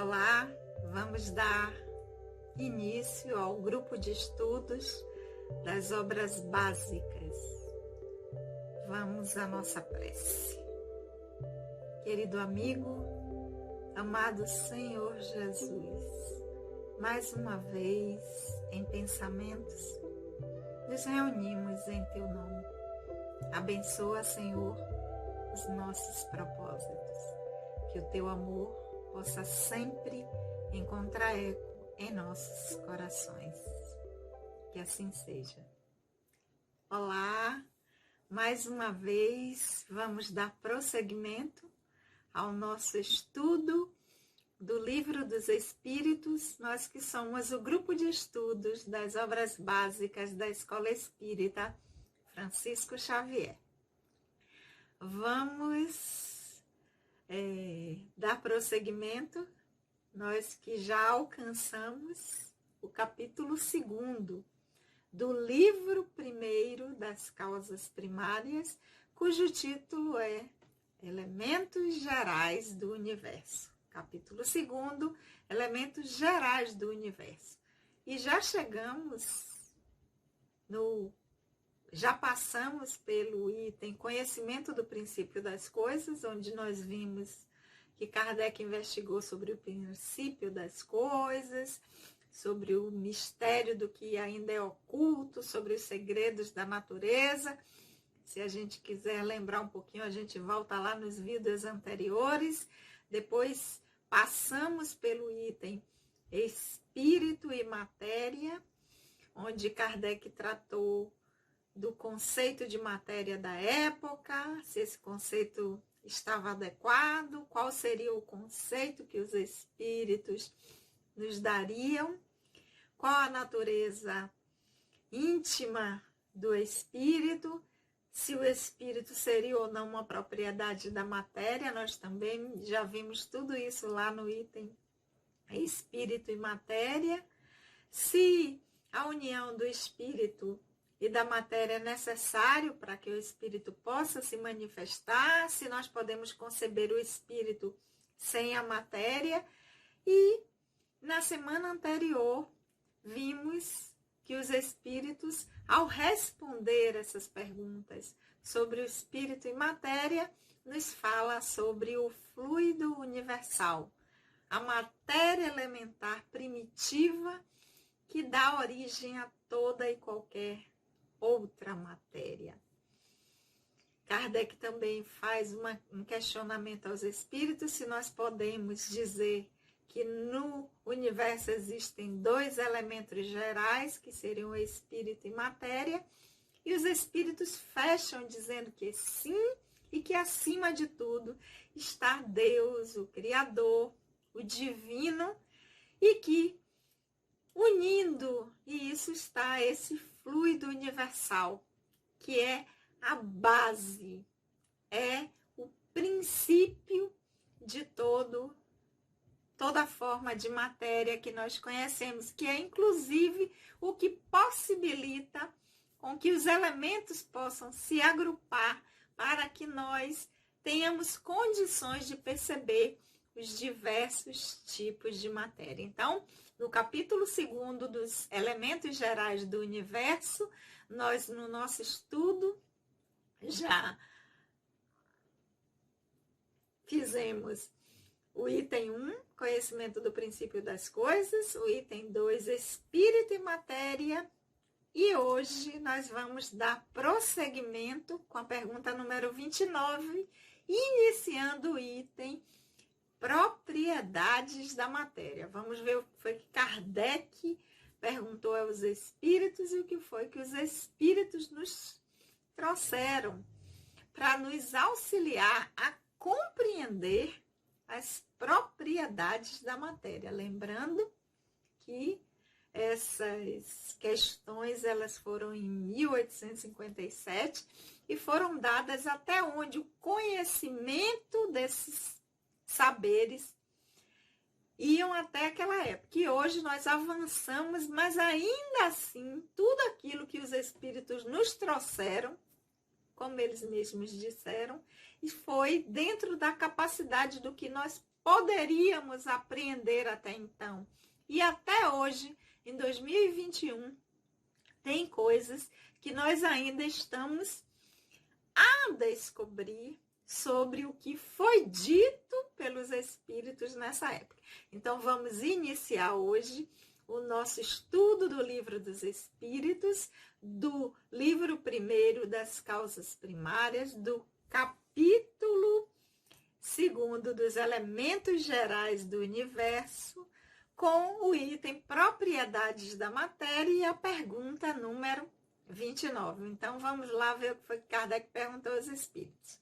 Olá, vamos dar início ao grupo de estudos das obras básicas. Vamos à nossa prece. Querido amigo, amado Senhor Jesus, mais uma vez em pensamentos, nos reunimos em Teu nome. Abençoa, Senhor, os nossos propósitos, que o Teu amor possa sempre encontrar eco em nossos corações. Que assim seja. Olá, mais uma vez vamos dar prosseguimento ao nosso estudo do Livro dos Espíritos, nós que somos o grupo de estudos das obras básicas da Escola Espírita Francisco Xavier. Vamos dar prosseguimento, nós que já alcançamos o capítulo 2º do livro 1º das causas primárias, cujo título é Elementos Gerais do Universo. Capítulo 2º, Elementos Gerais do Universo. E já chegamos já passamos pelo item Conhecimento do Princípio das Coisas, onde nós vimos que Kardec investigou sobre o princípio das coisas, sobre o mistério do que ainda é oculto, sobre os segredos da natureza. Se a gente quiser lembrar um pouquinho, a gente volta lá nos vídeos anteriores. Depois passamos pelo item Espírito e Matéria, onde Kardec tratou do conceito de matéria da época, se esse conceito estava adequado, qual seria o conceito que os espíritos nos dariam, qual a natureza íntima do espírito, se o espírito seria ou não uma propriedade da matéria. Nós também já vimos tudo isso lá no item Espírito e Matéria. Se a união do espírito e da matéria é necessário para que o espírito possa se manifestar, se nós podemos conceber o espírito sem a matéria. E na semana anterior vimos que os espíritos, ao responder essas perguntas sobre o espírito e matéria, nos fala sobre o fluido universal, a matéria elementar primitiva que dá origem a toda e qualquer outra matéria. Kardec também faz um questionamento aos espíritos se nós podemos dizer que no universo existem 2 elementos gerais, que seriam o espírito e matéria, e os espíritos fecham dizendo que sim, e que acima de tudo está Deus, o Criador, o Divino, e que unindo, e isso está esse fluido universal, que é a base, é o princípio de toda forma de matéria que nós conhecemos, que é inclusive o que possibilita com que os elementos possam se agrupar para que nós tenhamos condições de perceber os diversos tipos de matéria. Então, no capítulo 2º dos Elementos Gerais do Universo, nós, no nosso estudo, já fizemos o item 1, Conhecimento do Princípio das Coisas, o item 2, Espírito e Matéria, e hoje nós vamos dar prosseguimento com a pergunta número 29, iniciando o item Propriedades da Matéria. Vamos ver o que foi que Kardec perguntou aos espíritos e o que foi que os espíritos nos trouxeram para nos auxiliar a compreender as propriedades da matéria. Lembrando que essas questões elas foram em 1857 e foram dadas até onde o conhecimento desses saberes iam até aquela época. E hoje nós avançamos, mas ainda assim, tudo aquilo que os espíritos nos trouxeram, como eles mesmos disseram, e foi dentro da capacidade do que nós poderíamos apreender até então. E até hoje, em 2021, tem coisas que nós ainda estamos a descobrir sobre o que foi dito pelos espíritos nessa época. Então, vamos iniciar hoje o nosso estudo do Livro dos Espíritos, do livro 1 das causas primárias, do capítulo 2 dos elementos gerais do universo, com o item propriedades da matéria e a pergunta número 29. Então, vamos lá ver o que foi que Kardec perguntou aos espíritos.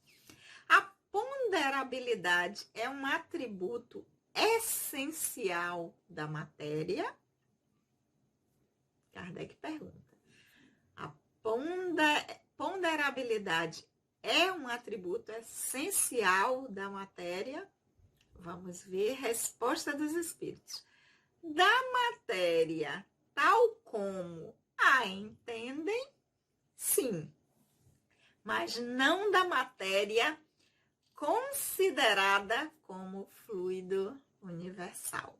A ponderabilidade é um atributo essencial da matéria? Kardec pergunta. A ponderabilidade é um atributo essencial da matéria? Vamos ver resposta dos espíritos. Da matéria, tal como a entendem, sim, mas não da matéria considerada como fluido universal.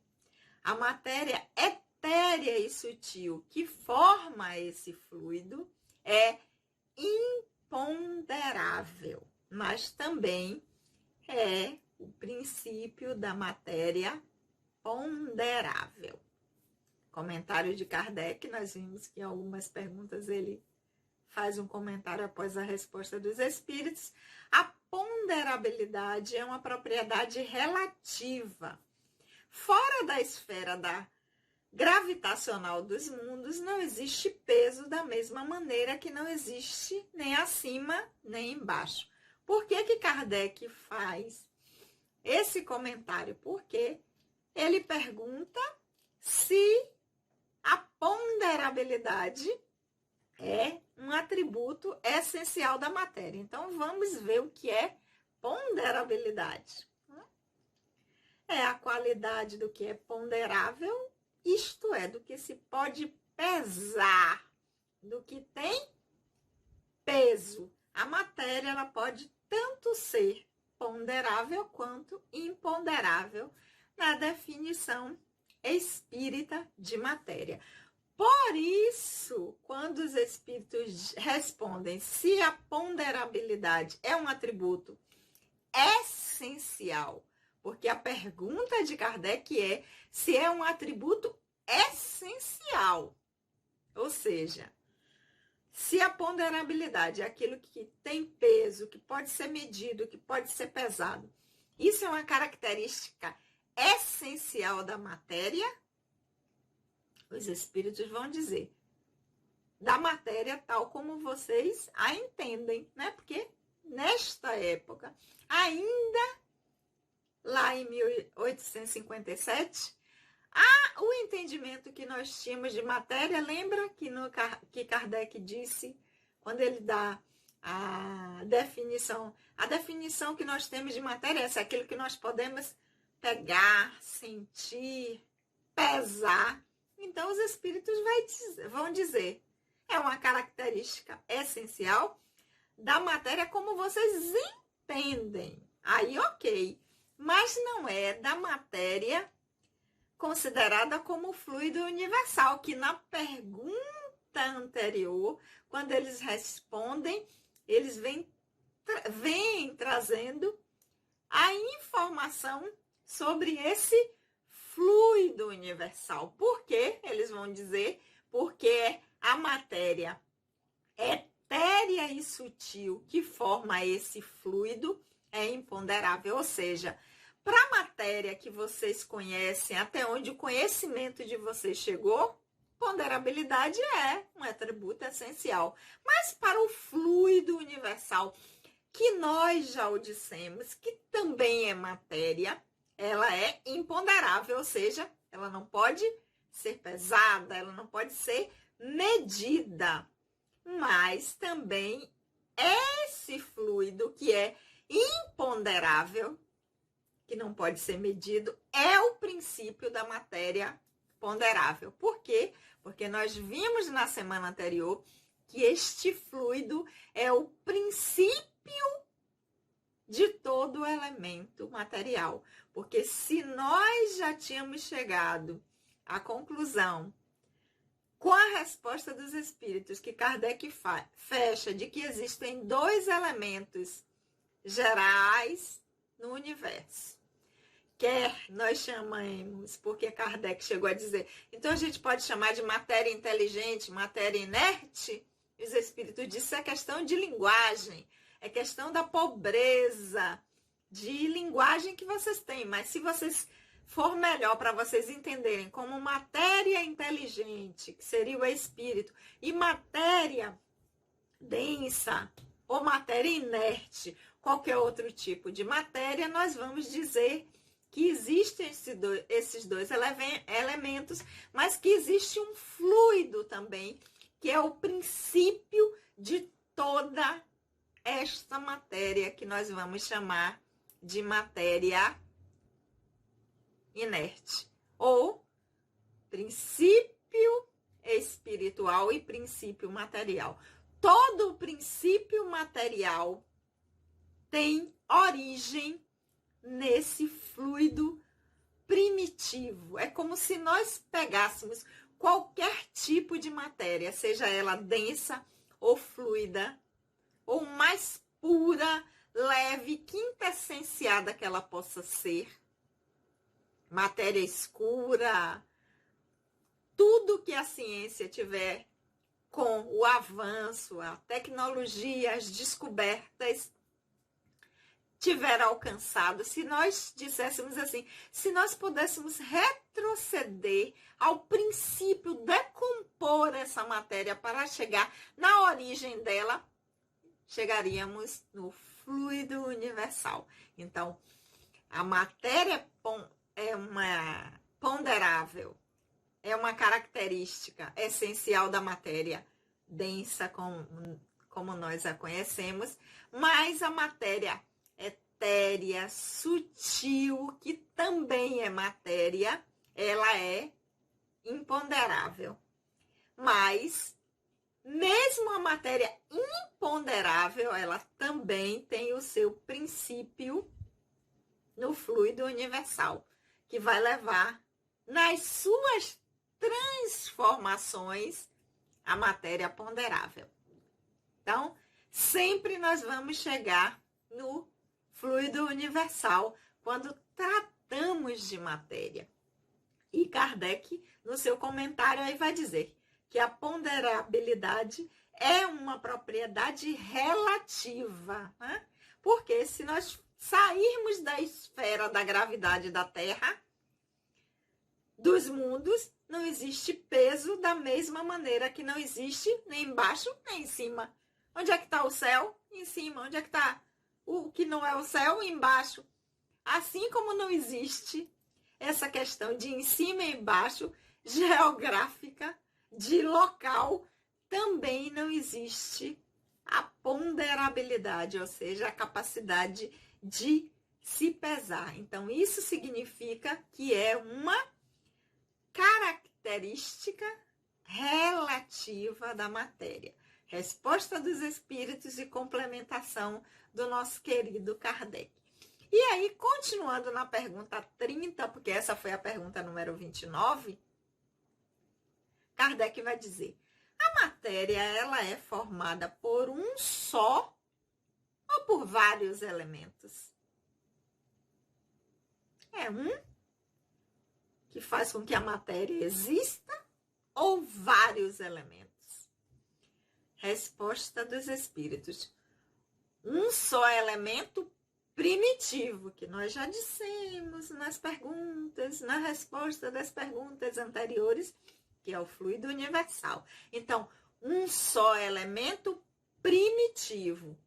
A matéria etérea e sutil que forma esse fluido é imponderável, mas também é o princípio da matéria ponderável. Comentário de Kardec, nós vimos que em algumas perguntas ele faz um comentário após a resposta dos espíritos. A ponderabilidade é uma propriedade relativa. Fora da esfera gravitacional dos mundos, não existe peso da mesma maneira que não existe nem acima nem embaixo. Por que Kardec faz esse comentário? Porque ele pergunta se a ponderabilidade é um atributo essencial da matéria. Então, vamos ver o que é ponderabilidade. É a qualidade do que é ponderável, isto é, do que se pode pesar, do que tem peso. A matéria ela pode tanto ser ponderável quanto imponderável na definição espírita de matéria. Por isso, quando os espíritos respondem se a ponderabilidade é um atributo essencial, porque a pergunta de Kardec é se é um atributo essencial, ou seja, se a ponderabilidade é aquilo que tem peso, que pode ser medido, que pode ser pesado, isso é uma característica essencial da matéria, os espíritos vão dizer, da matéria tal como vocês a entendem, né? Porque nesta época, ainda lá em 1857, o entendimento que nós tínhamos de matéria, lembra que Kardec disse, quando ele dá a definição que nós temos de matéria, essa é aquilo que nós podemos pegar, sentir, pesar. Então, os espíritos vão dizer, é uma característica essencial da matéria como vocês entendem. Aí, ok. Mas não é da matéria considerada como fluido universal, que na pergunta anterior, quando eles respondem, eles vêm trazendo a informação sobre esse fluido universal. Por quê? Eles vão dizer porque a matéria etérea e sutil que forma esse fluido é imponderável, ou seja, para a matéria que vocês conhecem, até onde o conhecimento de vocês chegou, ponderabilidade é um atributo essencial. Mas para o fluido universal, que nós já o dissemos, que também é matéria, ela é imponderável, ou seja, ela não pode ser pesada, ela não pode ser medida. Mas também esse fluido que é imponderável, que não pode ser medido, é o princípio da matéria ponderável. Por quê? Porque nós vimos na semana anterior que este fluido é o princípio de todo o elemento material. Porque se nós já tínhamos chegado à conclusão, com a resposta dos espíritos, que Kardec fecha de que existem dois elementos gerais no universo, quer nós chamemos, porque Kardec chegou a dizer, então a gente pode chamar de matéria inteligente, matéria inerte, e os espíritos disseram, é questão de linguagem, é questão da pobreza de linguagem que vocês têm, mas se vocês for melhor para vocês entenderem como matéria inteligente, que seria o espírito, e matéria densa ou matéria inerte, qualquer outro tipo de matéria, nós vamos dizer que existem esses dois elementos, mas que existe um fluido também, que é o princípio de toda esta matéria que nós vamos chamar de matéria inerte, ou princípio espiritual e princípio material. Todo o princípio material tem origem nesse fluido primitivo. É como se nós pegássemos qualquer tipo de matéria, seja ela densa ou fluida, ou mais pura, leve, quintessenciada que ela possa ser, matéria escura, tudo que a ciência tiver com o avanço, a tecnologia, as descobertas tiver alcançado, se nós disséssemos assim, se nós pudéssemos retroceder ao princípio, decompor essa matéria para chegar na origem dela, chegaríamos no fluido universal. Então, a matéria é uma ponderável, é uma característica essencial da matéria densa, como nós a conhecemos, mas a matéria etérea, sutil, que também é matéria, ela é imponderável. Mas, mesmo a matéria imponderável, ela também tem o seu princípio no fluido universal, que vai levar nas suas transformações a matéria ponderável. Então, sempre nós vamos chegar no fluido universal quando tratamos de matéria. E Kardec, no seu comentário, aí vai dizer que a ponderabilidade é uma propriedade relativa, né? Porque se nós sairmos da esfera da gravidade da Terra, dos mundos, não existe peso da mesma maneira que não existe nem embaixo nem em cima. Onde é que está o céu? Em cima. Onde é que está o que não é o céu? Embaixo. Assim como não existe essa questão de em cima e embaixo, geográfica, de local, também não existe a ponderabilidade, ou seja, a capacidade de se pesar. Então, isso significa que é uma característica relativa da matéria. Resposta dos espíritos e complementação do nosso querido Kardec. E aí, continuando na pergunta 30, porque essa foi a pergunta número 29, Kardec vai dizer: a matéria, ela é formada por um só ou por vários elementos? É um que faz com que a matéria exista ou vários elementos? Resposta dos espíritos: um só elemento primitivo, que nós já dissemos nas perguntas, na resposta das perguntas anteriores, que é o fluido universal. Então, um só elemento primitivo.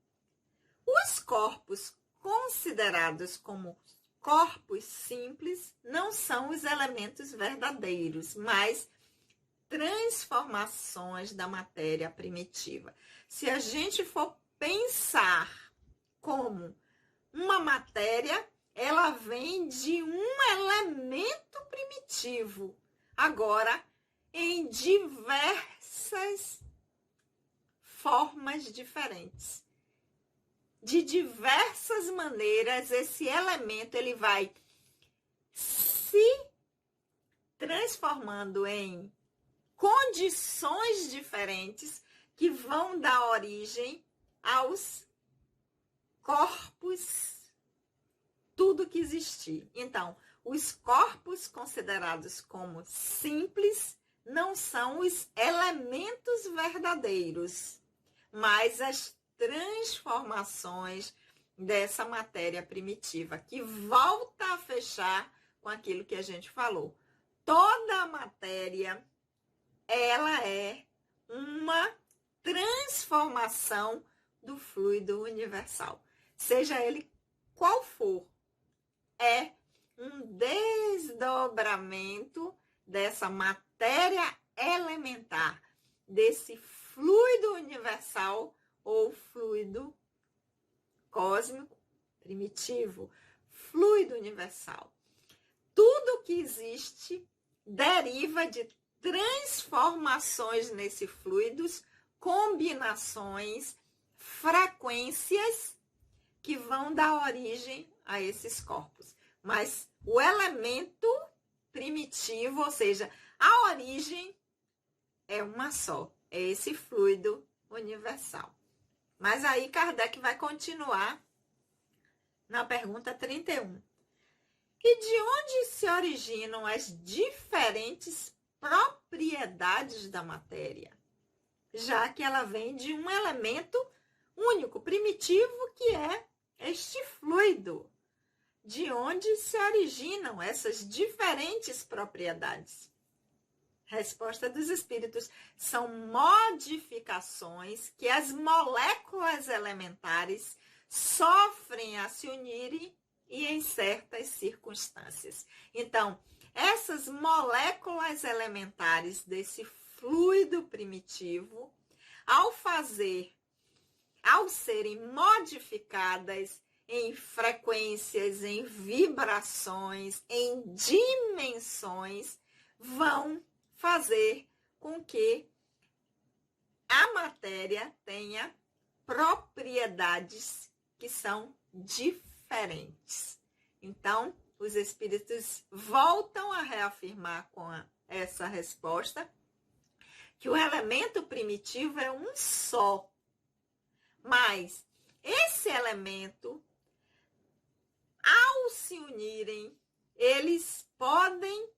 Os corpos considerados como corpos simples não são os elementos verdadeiros, mas transformações da matéria primitiva. Se a gente for pensar como uma matéria, ela vem de um elemento primitivo, agora em diversas formas diferentes. de diversas maneiras, esse elemento ele vai se transformando em condições diferentes que vão dar origem aos corpos, tudo que existir. Então, os corpos considerados como simples não são os elementos verdadeiros, mas as transformações dessa matéria primitiva, que volta a fechar com aquilo que a gente falou. Toda a matéria, ela é uma transformação do fluido universal. Seja ele qual for, é um desdobramento dessa matéria elementar, desse fluido universal ou fluido cósmico primitivo, fluido universal. Tudo que existe deriva de transformações nesse fluidos, combinações, frequências que vão dar origem a esses corpos. Mas o elemento primitivo, ou seja, a origem é uma só, é esse fluido universal. Mas aí Kardec vai continuar na pergunta 31. E de onde se originam as diferentes propriedades da matéria? Já que ela vem de um elemento único, primitivo, que é este fluido. De onde se originam essas diferentes propriedades? Resposta dos espíritos: são modificações que as moléculas elementares sofrem a se unirem e em certas circunstâncias. Então, essas moléculas elementares desse fluido primitivo, ao serem modificadas em frequências, em vibrações, em dimensões, vão fazer com que a matéria tenha propriedades que são diferentes. Então, os espíritos voltam a reafirmar com essa resposta que o elemento primitivo é um só, mas esse elemento, ao se unirem, eles podem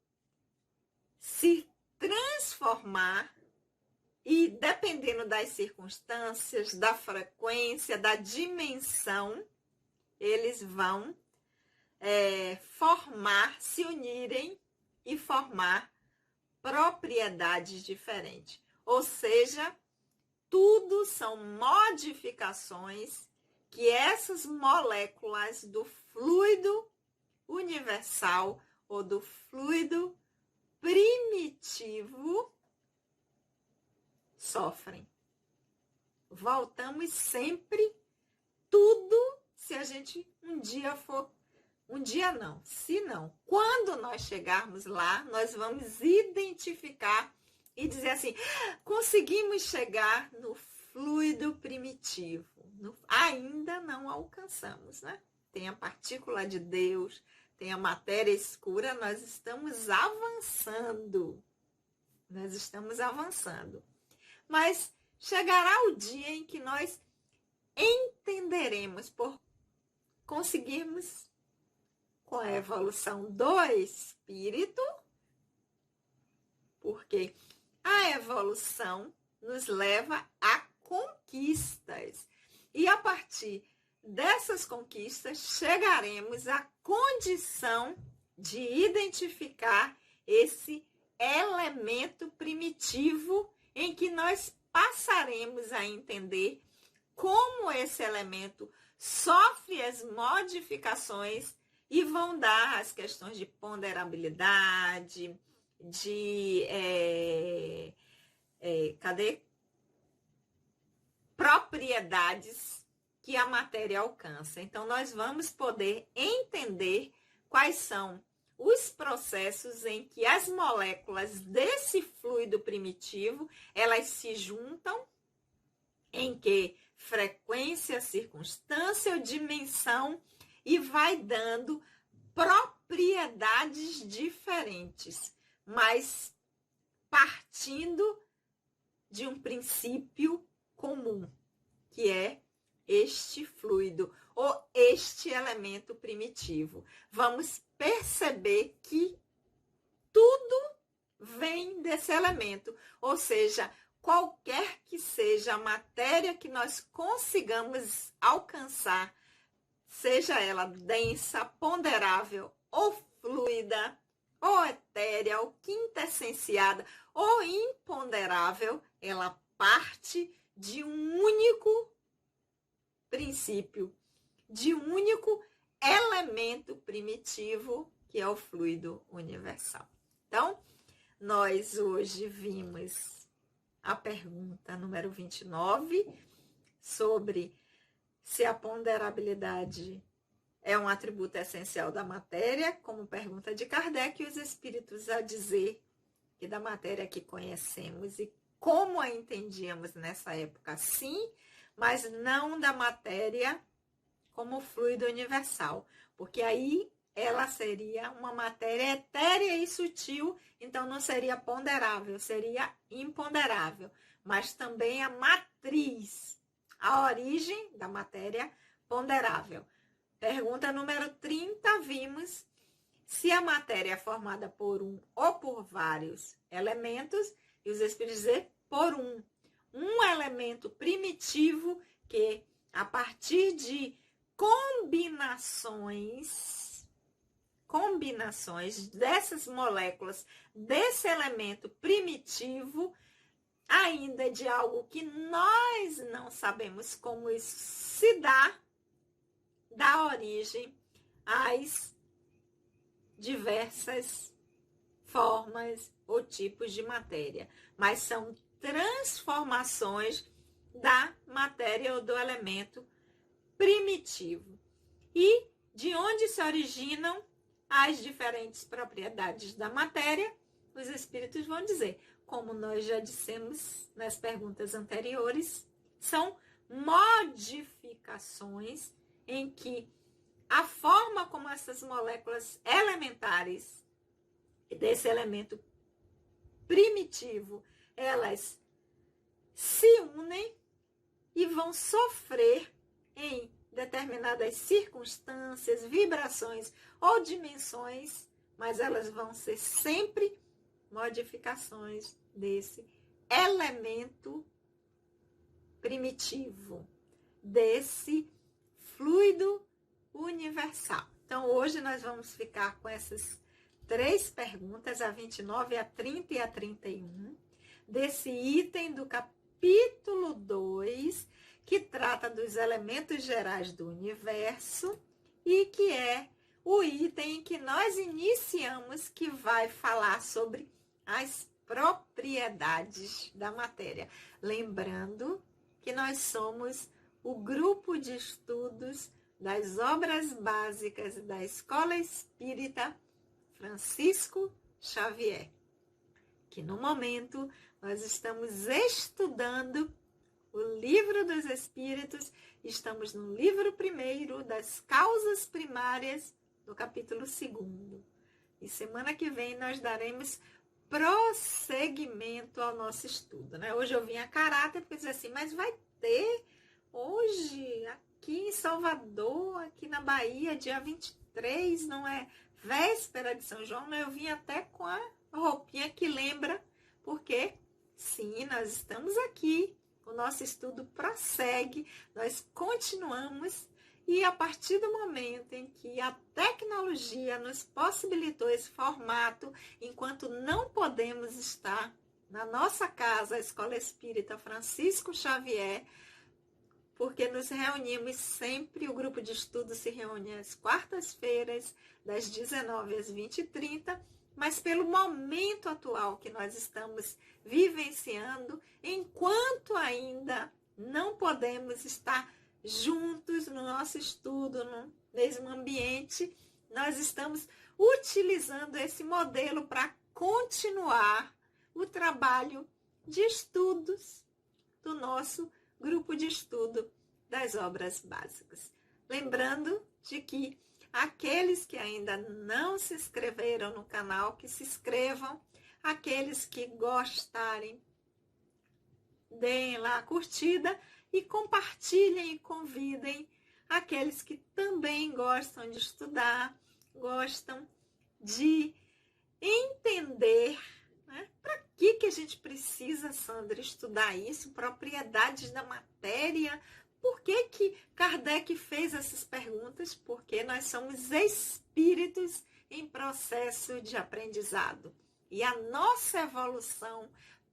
se transformar e, dependendo das circunstâncias, da frequência, da dimensão, eles vão se unirem e formar propriedades diferentes. Ou seja, tudo são modificações que essas moléculas do fluido universal ou do fluido primitivo sofrem. Voltamos sempre, tudo, se a gente quando nós chegarmos lá, nós vamos identificar e dizer assim, conseguimos chegar no fluido primitivo. Ainda não alcançamos, né? Tem a partícula de Deus, tem a matéria escura, nós estamos avançando. Mas chegará o dia em que nós entenderemos, por conseguirmos, com a evolução do espírito, porque a evolução nos leva a conquistas. E a partir dessas conquistas, chegaremos à condição de identificar esse elemento primitivo em que nós passaremos a entender como esse elemento sofre as modificações e vão dar as questões de ponderabilidade, de propriedades que a matéria alcança. Então, nós vamos poder entender quais são os processos em que as moléculas desse fluido primitivo, elas se juntam, em que frequência, circunstância ou dimensão e vai dando propriedades diferentes, mas partindo de um princípio comum, que é este fluido ou este elemento primitivo. Vamos perceber que tudo vem desse elemento, ou seja, qualquer que seja a matéria que nós consigamos alcançar, seja ela densa, ponderável ou fluida, ou etérea, ou quintessenciada, ou imponderável, ela parte de um único princípio, de um único elemento primitivo, que é o fluido universal. Então, nós hoje vimos a pergunta número 29 sobre se a ponderabilidade é um atributo essencial da matéria, como pergunta de Kardec, e os espíritos a dizer que da matéria que conhecemos e como a entendíamos nessa época, sim, mas não da matéria como fluido universal, porque aí ela seria uma matéria etérea e sutil, então não seria ponderável, seria imponderável, mas também a matriz, a origem da matéria ponderável. Pergunta número 30, vimos se a matéria é formada por um ou por vários elementos, e os espíritos dizem por um elemento primitivo que, a partir de combinações dessas moléculas, desse elemento primitivo, ainda de algo que nós não sabemos como isso se dá origem às diversas formas ou tipos de matéria, mas são transformações da matéria ou do elemento primitivo. E de onde se originam as diferentes propriedades da matéria, os espíritos vão dizer, como nós já dissemos nas perguntas anteriores, são modificações em que a forma como essas moléculas elementares desse elemento primitivo, elas se unem e vão sofrer em determinadas circunstâncias, vibrações ou dimensões, mas elas vão ser sempre modificações desse elemento primitivo, desse fluido universal. Então, hoje nós vamos ficar com essas 3 perguntas, a 29, a 30 e a 31, desse item do capítulo 2, que trata dos elementos gerais do universo e que é o item em que nós iniciamos, que vai falar sobre as propriedades da matéria. Lembrando que nós somos o grupo de estudos das obras básicas da Escola Espírita Francisco Xavier, que no momento nós estamos estudando o Livro dos Espíritos, estamos no livro 1 das causas primárias, no capítulo 2. E semana que vem nós daremos prosseguimento ao nosso estudo, né? Hoje eu vim a caráter, porque dizer assim, mas vai ter hoje, aqui em Salvador, aqui na Bahia, dia 23, não é véspera de São João, né? Eu vim até com a roupinha que lembra, porque sim, nós estamos aqui, o nosso estudo prossegue, nós continuamos, e a partir do momento em que a tecnologia nos possibilitou esse formato, enquanto não podemos estar na nossa casa, a Escola Espírita Francisco Xavier, porque nos reunimos sempre, o grupo de estudo se reúne às quartas-feiras, das 19 às 20h30, mas pelo momento atual que nós estamos vivenciando, enquanto ainda não podemos estar juntos no nosso estudo, no mesmo ambiente, nós estamos utilizando esse modelo para continuar o trabalho de estudos do nosso grupo de estudo das obras básicas. Lembrando de que aqueles que ainda não se inscreveram no canal, que se inscrevam, aqueles que gostarem, deem lá a curtida e compartilhem e convidem aqueles que também gostam de estudar, gostam de entender, né? Para que a gente precisa, Sandra, estudar isso? Propriedades da matéria. Por que Kardec fez essas perguntas? Porque nós somos espíritos em processo de aprendizado. E a nossa evolução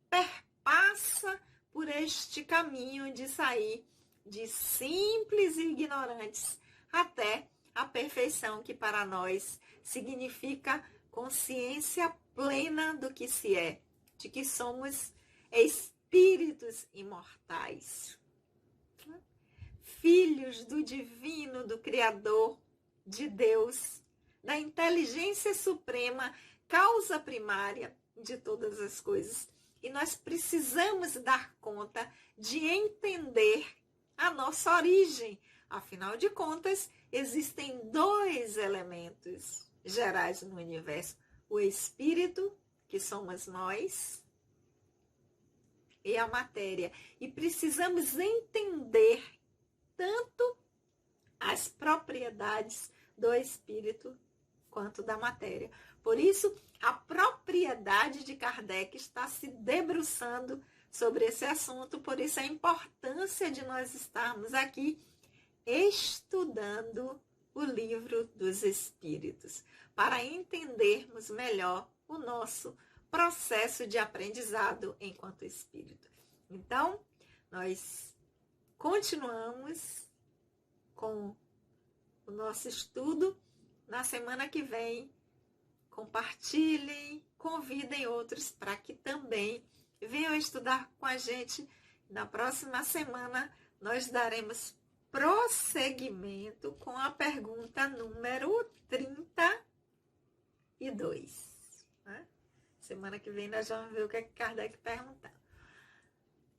perpassa por este caminho de sair de simples e ignorantes até a perfeição, que para nós significa consciência plena do que se é, de que somos espíritos imortais, filhos do divino, do Criador, de Deus, da inteligência suprema, causa primária de todas as coisas. E nós precisamos dar conta de entender a nossa origem. Afinal de contas, existem dois elementos gerais no universo: o espírito, que somos nós, e a matéria. E precisamos entender tanto as propriedades do espírito quanto da matéria. Por isso, a propriedade de Kardec está se debruçando sobre esse assunto, por isso a importância de nós estarmos aqui estudando o Livro dos Espíritos, para entendermos melhor o nosso processo de aprendizado enquanto espírito. Então, nós continuamos com o nosso estudo. Na semana que vem, compartilhem, convidem outros para que também venham estudar com a gente. Na próxima semana, nós daremos prosseguimento com a pergunta número 32. Né? Semana que vem nós vamos ver o que é que Kardec perguntar.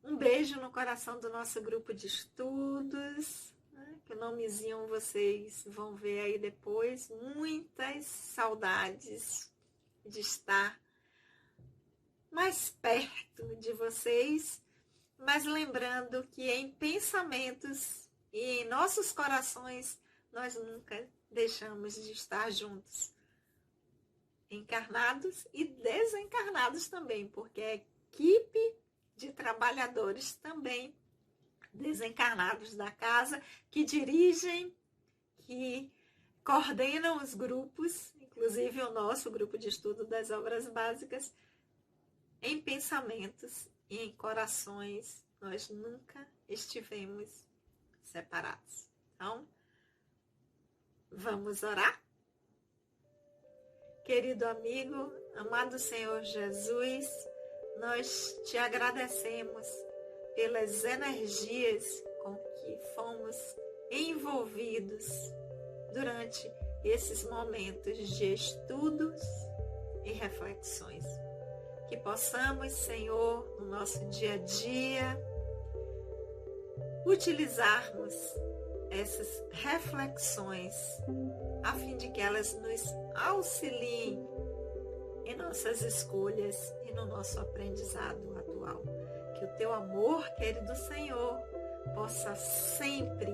Um beijo no coração do nosso grupo de estudos, né? Que o nomezinho vocês vão ver aí depois. Muitas saudades de estar mais perto de vocês, mas lembrando que em pensamentos e em nossos corações nós nunca deixamos de estar juntos, encarnados e desencarnados também, porque a equipe de trabalhadores também desencarnados da casa, que dirigem, que coordenam os grupos, inclusive o nosso grupo de estudo das obras básicas, em pensamentos e em corações, nós nunca estivemos separados. Então, vamos orar? Querido amigo, amado Senhor Jesus, nós te agradecemos pelas energias com que fomos envolvidos durante esses momentos de estudos e reflexões. Que possamos, Senhor, no nosso dia a dia, utilizarmos essas reflexões a fim de que elas nos auxiliem em nossas escolhas e no nosso aprendizado atual. Que o teu amor, querido Senhor, possa sempre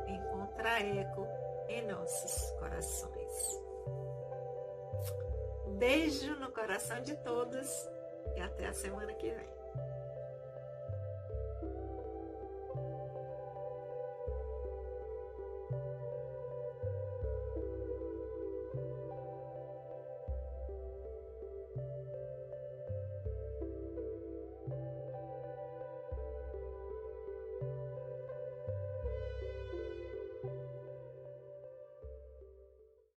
encontrar eco em nossos corações. Beijo no coração de todos e até a semana que vem.